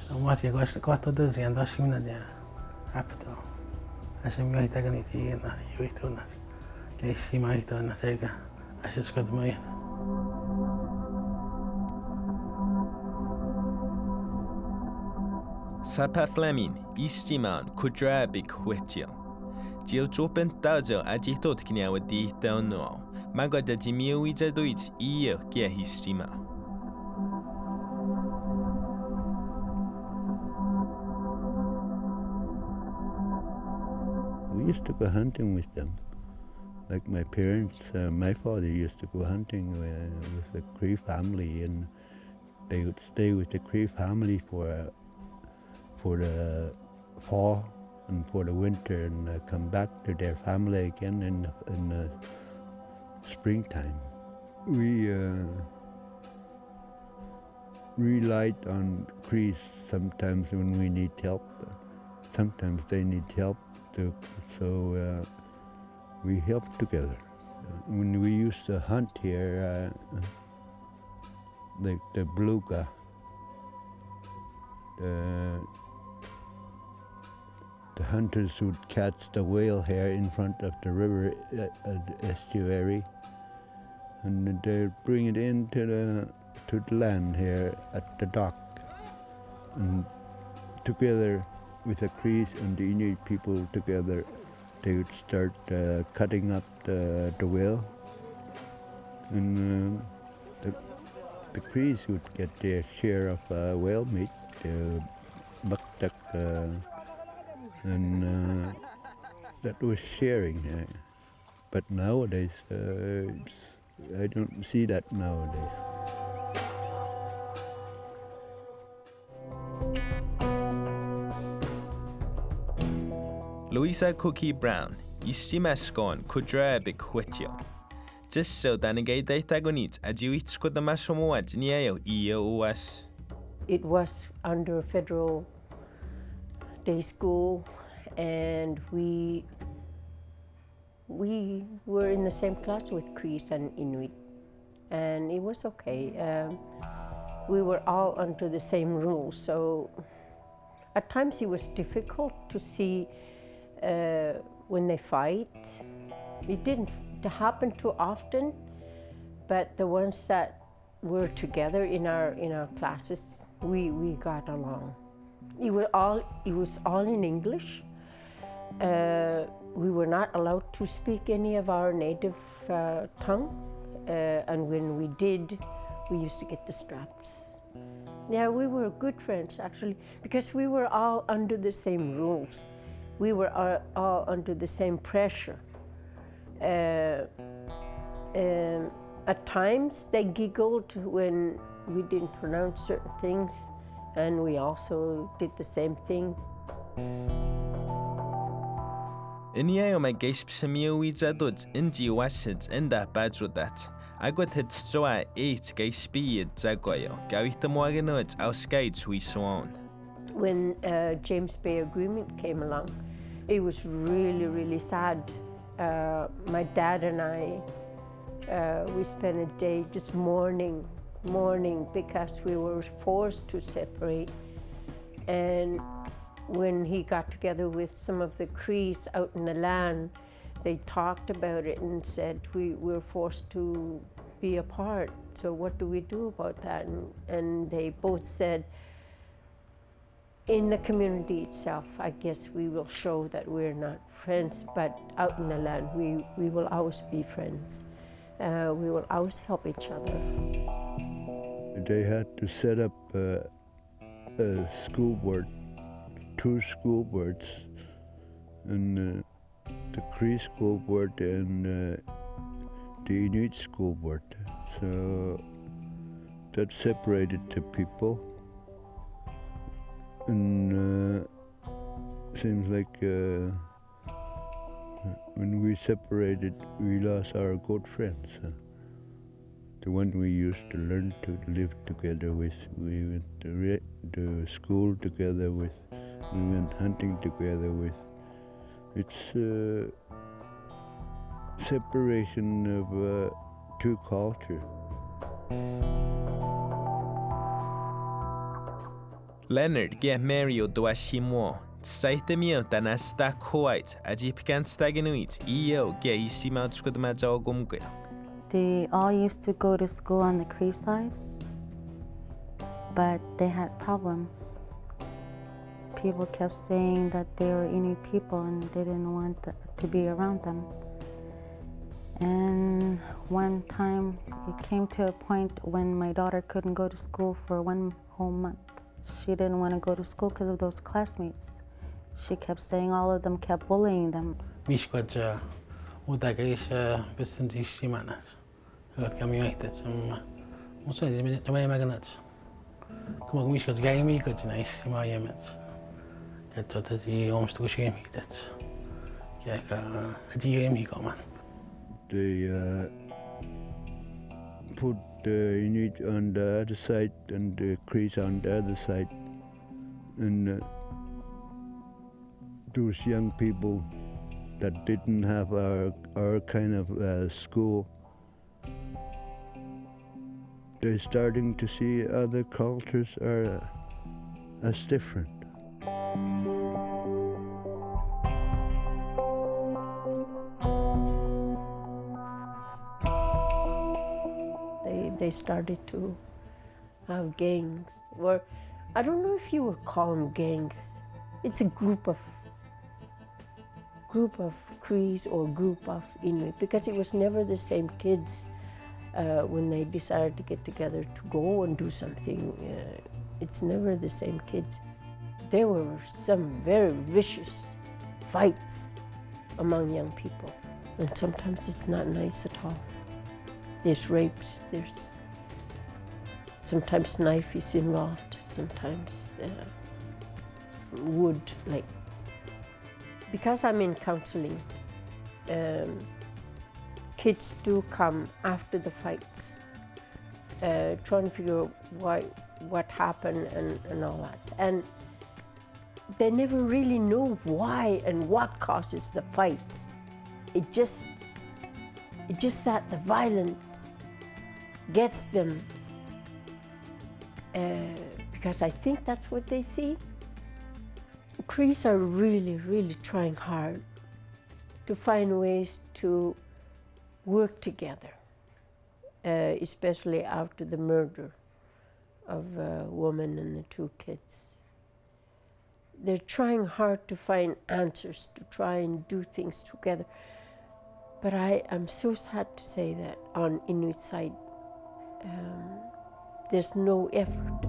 Mati gosto de gente assim na dia. Apto. Essa minha ita kan iti na yuito na. Kaya sima ito na tega. Asa skad mo yan. Sapa Flemin, istimaan Kuujjuaraapik huetio. Jiu tupen tajo ajitot kniawa di tauno. Magoda jimiu ijaduit iyo kia histima. We used to go hunting with them. Like my parents, my father used to go hunting with the Cree family, and they would stay with the Cree family for the fall and for the winter, and come back to their family again in the springtime. We relied on Crees sometimes when we need help. Sometimes they need help too, so we help together. When we used to hunt here, like the beluga, the hunters would catch the whale here in front of the river estuary, and they'd bring it into the land here at the dock, and together with the Crees and the Inuit people together, they would start cutting up the whale, and the Crees would get their share of whale meat, the baktak, and that was sharing. But nowadays, I don't see that nowadays. Louisa Cookie Brown, istimaskon Kuujjuaraapik huetio. Just so danigay tagonit ajiwits ko damasumuaj niayo iyo uwas. It was under federal day school, and we were in the same class with Crees and Inuit, and it was okay. We were all under the same rules, so at times it was difficult to see when they fight. It didn't happen too often, but the ones that were together in our classes, we got along. It was all in English. We were not allowed to speak any of our native tongue, and when we did, we used to get the straps. Yeah, we were good friends actually, because we were all under the same rules. We were all under the same pressure. At times they giggled when we didn't pronounce certain things, and we also did the same thing. Iniayo may gaispsamiyo wijadod indi wasid inda badrudat. Agwat het soa 8 gaispiyid zagoyo. Gawitamuaganod auskaits we swan. When James Bay Agreement came along, it was really, really sad. My dad and I, we spent a day just mourning because we were forced to separate. And when he got together with some of the Crees out in the land, they talked about it and said, we were forced to be apart, so what do we do about that? And they both said, in the community itself, I guess we will show that we're not friends, but out in the land, we will always be friends. We will always help each other. They had to set up a school board, 2 school boards, and the Cree school board and the Inuit school board. So that separated the people. And seems like when we separated, we lost our good friends. The one we used to learn to live together with, we went to school together with, we went hunting together with. It's separation of 2 cultures. Leonard ge Mario duashimo. Saitemio tanasta kuwait ajipkanstag Inuit iyo ge isimautskudmajawgumgil. They all used to go to school on the Cree side, but they had problems. People kept saying that they were Inuit people and they didn't want to be around them. And one time it came to a point when my daughter couldn't go to school for 1 whole month. She didn't want to go to school because of those classmates. She kept saying all of them kept bullying them. Miskoja utakais besin isimanas. Got kami aitat some musa jamai maganat. Kuma miskoj gaimi kot na isima yemet. Katota ji omstukushim hitat. Kaka ajiyemi koman. They put the Inuit on the other side and the Crees on the other side. And those young people that didn't have our kind of school, they're starting to see other cultures are as different. They started to have gangs, or I don't know if you would call them gangs. It's a group of Crees or group of Inuit, because it was never the same kids when they decided to get together to go and do something. It's never the same kids. There were some very vicious fights among young people, and sometimes it's not nice at all. There's rapes, there's sometimes knife is involved, sometimes wood, like. Because I'm in counseling, kids do come after the fights, trying to figure out what happened and all that. And they never really know why and what causes the fights. It just that the violence gets them, because I think that's what they see. Crees are really, really trying hard to find ways to work together, especially after the murder of a woman and the 2 kids. They're trying hard to find answers, to try and do things together. But I'm so sad to say that on Inuit side, there's no effort.